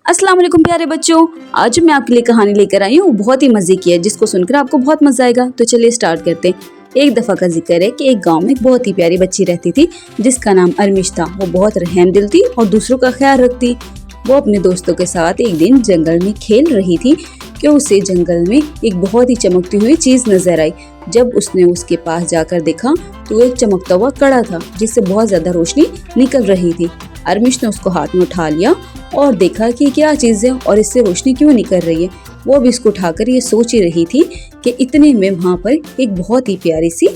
अस्सलाम वालेकुम प्यारे बच्चों, आज मैं आपके लिए कहानी लेकर आई हूँ। बहुत ही मजे की है, जिसको सुनकर आपको बहुत मजा आएगा। तो चलिए स्टार्ट करते हैं। एक दफा का जिक्र है कि एक गांव में एक बहुत ही प्यारी बच्ची रहती थी जिसका नाम अरमिश था। वो बहुत रहमदिल थी और दूसरों का ख्याल रखती। वो अपने दोस्तों के साथ एक दिन जंगल में खेल रही थी कि उसे जंगल में एक बहुत ही चमकती हुई चीज नजर आई। जब उसने उसके पास जाकर देखा तो एक चमकता हुआ कड़ा था जिससे बहुत ज्यादा रोशनी निकल रही थी। अरमिश ने उसको हाथ में उठा लिया और देखा कि क्या चीज है और इससे रोशनी क्यों निकल रही है। वो अब इसको उठाकर ये सोच ही रही थी कि इतने में वहाँ पर एक बहुत ही प्यारी सी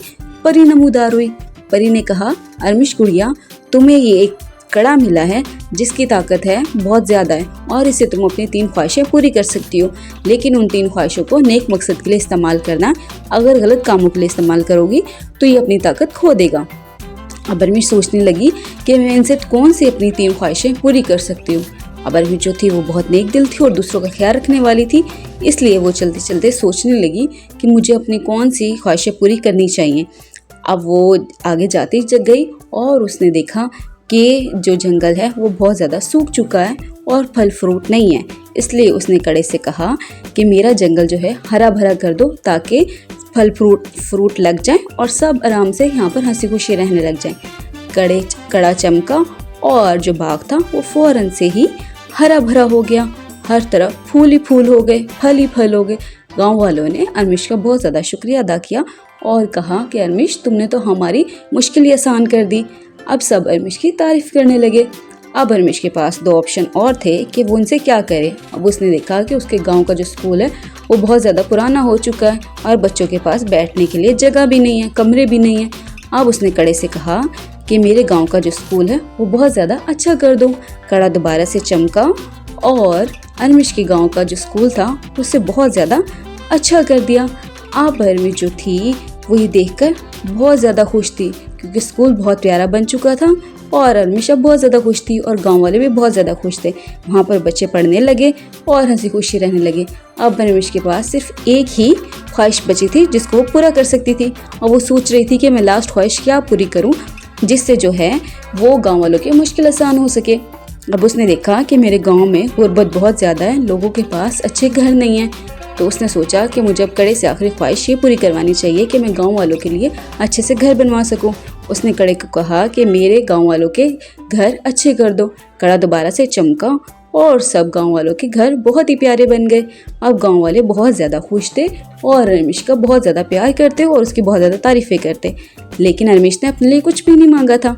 परी नमूदार हुई। परी ने कहा, अरमिश गुड़िया, तुम्हें ये एक कड़ा मिला है जिसकी ताकत है बहुत ज्यादा है और इससे तुम अपनी 3 ख्वाहिशें पूरी कर सकती हो, लेकिन उन 3 ख्वाहिशों को नेक मकसद के लिए इस्तेमाल करना। अगर गलत कामों के लिए इस्तेमाल करोगी तो ये अपनी ताकत खो देगा। अब अरमिश सोचने लगी कि मैं इनसे कौन सी अपनी 3 ख्वाहिशें पूरी कर सकती हूँ। अब अरमिश जो थी वो बहुत नेक दिल थी और दूसरों का ख्याल रखने वाली थी, इसलिए वो चलते चलते सोचने लगी कि मुझे अपनी कौन सी ख्वाहिशें पूरी करनी चाहिए। अब वो आगे जाती जग गई और उसने देखा कि जो जंगल है वो बहुत ज़्यादा सूख चुका है और फल फ्रूट नहीं है। इसलिए उसने कड़े से कहा कि मेरा जंगल जो है हरा भरा कर दो ताकि फल फ्रूट लग जाए और सब आराम से यहाँ पर हंसी खुशी रहने लग जाए। कड़ा चमका और जो बाग था वो फौरन से ही हरा भरा हो गया। हर तरफ फूल ही फूल हो गए, फल ही फल हो गए। गांव वालों ने अरमिश का बहुत ज़्यादा शुक्रिया अदा किया और कहा कि अरमिश, तुमने तो हमारी मुश्किल ही आसान कर दी। अब सब अरमिश की तारीफ करने लगे। अब अरमिश के पास 2 ऑप्शन और थे कि वो उनसे क्या करे। अब उसने देखा कि उसके गांव का जो स्कूल है वो बहुत ज़्यादा पुराना हो चुका है और बच्चों के पास बैठने के लिए जगह भी नहीं है, कमरे भी नहीं है। अब उसने कड़े से कहा कि मेरे गांव का जो स्कूल है वो बहुत ज़्यादा अच्छा कर दो। कड़ा दोबारा से चमका और अरमिश के गांव का जो स्कूल था उससे बहुत ज़्यादा अच्छा कर दिया। अब अरमिश जो थी वो ये देखकर बहुत ज़्यादा खुश थी क्योंकि स्कूल बहुत प्यारा बन चुका था और अरमिश अब बहुत ज़्यादा खुश थी और गांव वाले भी बहुत ज़्यादा खुश थे। वहाँ पर बच्चे पढ़ने लगे और हंसी खुशी रहने लगे। अब अरमिश के पास सिर्फ एक ही ख्वाहिश बची थी जिसको वो पूरा कर सकती थी और वो सोच रही थी कि मैं लास्ट ख्वाहिश क्या पूरी करूँ जिससे जो है वो गाँव वालों की मुश्किल आसान हो सके। अब उसने देखा कि मेरे गाँव में गुर्बत बहुत ज़्यादा है, लोगों के पास अच्छे घर नहीं हैं। तो उसने सोचा कि मुझे अब कड़े से आखिरी ख्वाहिश ये पूरी करवानी चाहिए कि मैं गांव वालों के लिए अच्छे से घर बनवा सकूं। उसने कड़े को कहा कि मेरे गांव वालों के घर अच्छे कर दो। कड़ा दोबारा से चमका और सब गांव वालों के घर बहुत ही प्यारे बन गए। अब गांव वाले बहुत ज़्यादा खुश थे और अरमिश का बहुत ज़्यादा प्यार करते और उसकी बहुत ज़्यादा तारीफ़ें करते। लेकिन अरमिश ने अपने लिए कुछ भी नहीं मांगा था।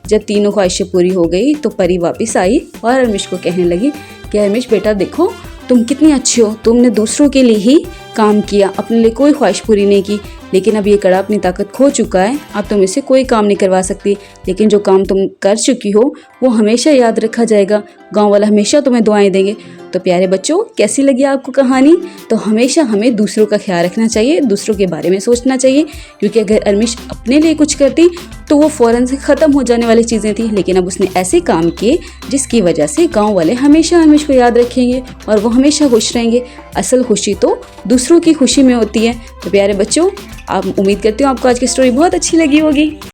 जब तीनों ख्वाहिशें पूरी हो गई तो परी वापस आई और अरमिश को कहने लगी कि अरमिश बेटा, देखो तुम कितनी अच्छी हो, तुमने दूसरों के लिए ही काम किया, अपने लिए कोई ख्वाहिश पूरी नहीं की। लेकिन अब ये कड़ा अपनी ताकत खो चुका है, अब तुम इससे कोई काम नहीं करवा सकती। लेकिन जो काम तुम कर चुकी हो वो हमेशा याद रखा जाएगा, गांव वाला हमेशा तुम्हें दुआएं देंगे। तो प्यारे बच्चों, कैसी लगी आपको कहानी? तो हमेशा हमें दूसरों का ख्याल रखना चाहिए, दूसरों के बारे में सोचना चाहिए, क्योंकि अगर अरमिश अपने लिए कुछ करती तो वो फ़ौरन से ख़त्म हो जाने वाली चीज़ें थी। लेकिन अब उसने ऐसे काम किए जिसकी वजह से गांव वाले हमेशा अरमिश को याद रखेंगे और वो हमेशा खुश रहेंगे। असल खुशी तो दूसरों की खुशी में होती है। तो प्यारे बच्चों, आप उम्मीद करती हूँ आपको आज की स्टोरी बहुत अच्छी लगी होगी।